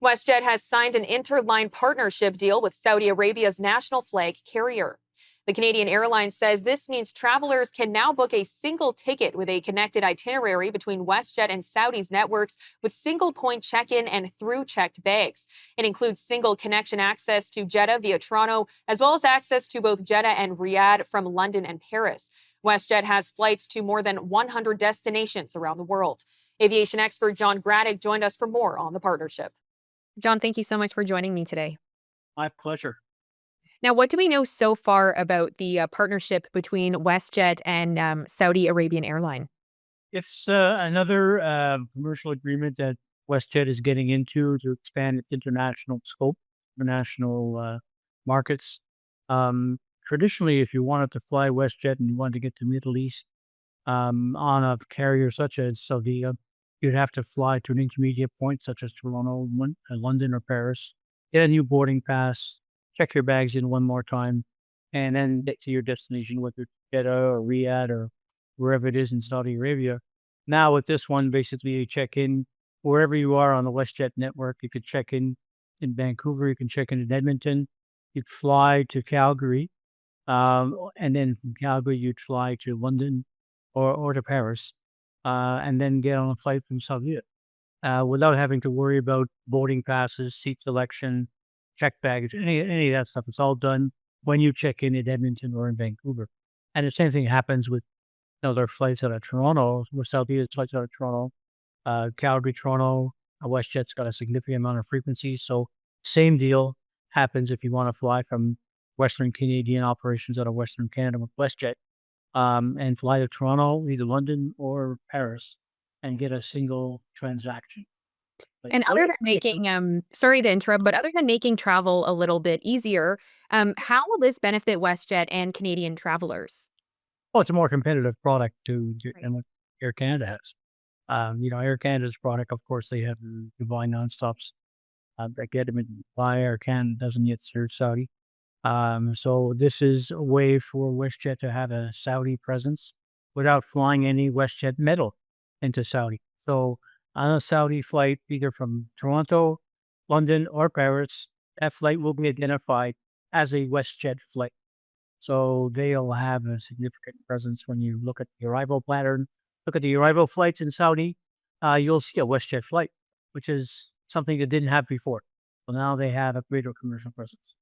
WestJet has signed an interline partnership deal with Saudi Arabia's national flag carrier. The Canadian Airline says this means travelers can now book a single ticket with a connected itinerary between WestJet and Saudi's networks with single point check-in and through checked bags. It includes single connection access to Jeddah via Toronto, as well as access to both Jeddah and Riyadh from London and Paris. WestJet has flights to more than 100 destinations around the world. Aviation expert Gradek joined us for more on the partnership. John, thank you so much for joining me today. My pleasure. Now, what do we know so far about the partnership between WestJet and Saudi Arabian Airline? It's another commercial agreement that WestJet is getting into to expand its international scope, international markets. Traditionally, if you wanted to fly WestJet and you wanted to get to Middle East on a carrier such as Saudi, you'd have to fly to an intermediate point such as Toronto, London, or Paris, get a new boarding pass, check your bags in one more time, and then get to your destination, whether it's Jeddah or Riyadh or wherever it is in Saudi Arabia. Now with this one, basically you check in wherever you are on the WestJet network. You could check in Vancouver, you can check in Edmonton, you'd fly to Calgary, and then from Calgary you'd fly to London or to Paris, and then get on a flight from Saudi without having to worry about boarding passes, seat selection, check baggage, any of that stuff. It's all done when you check in at Edmonton or in Vancouver. And the same thing happens with their flights out of Toronto, with Southeast flights out of Toronto, Calgary, Toronto. WestJet's got a significant amount of frequencies. So same deal happens if you want to fly from Western Canadian operations out of Western Canada with WestJet, and fly to Toronto, either London or Paris, and get a single transaction. And other than making, sorry to interrupt, but other than making travel a little bit easier, how will this benefit WestJet and Canadian travelers? Well, it's a more competitive product Right. than what Air Canada has. Air Canada's product, of course, they have Dubai nonstops that get them in Dubai. Air Canada doesn't yet serve Saudi. So this is a way for WestJet to have a Saudi presence without flying any WestJet metal into Saudi. So on a Saudi flight, either from Toronto, London, or Paris, that flight will be identified as a WestJet flight. So they'll have a significant presence when you look at the arrival pattern, look at the arrival flights in Saudi, you'll see a WestJet flight, which is something they didn't have before. So now they have a greater commercial presence.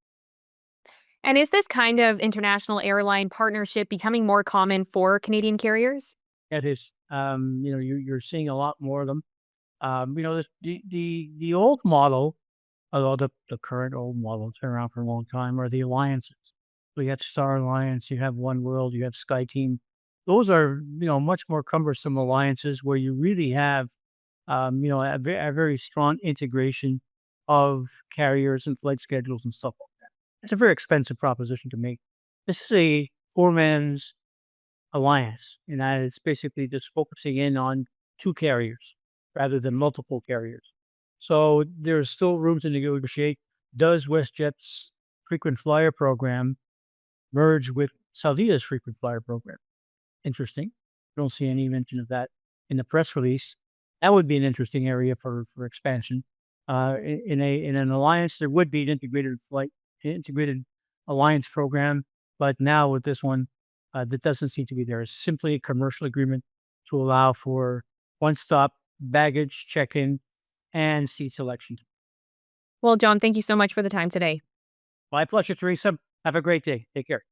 And is this kind of international airline partnership becoming more common for Canadian carriers? It is, you're seeing a lot more of them. The old model, although the current old model has been around for a long time, are the alliances. So you have Star Alliance, you have One World, you have SkyTeam. Those are, much more cumbersome alliances where you really have, a very strong integration of carriers and flight schedules and stuff like that. It's a very expensive proposition to make. This is a poor man's alliance, and that it's basically just focusing in on two carriers rather than multiple carriers. So there's still room to negotiate. Does WestJet's frequent flyer program merge with Saudia's frequent flyer program? Interesting. Don't see any mention of that in the press release. That would be an interesting area for expansion. In an alliance, there would be an integrated alliance program, but now with this one, that doesn't seem to be there. It's simply a commercial agreement to allow for one-stop baggage check-in and seat selection. Well, John, thank you so much for the time today. My pleasure, Theresa. Have a great day. Take care.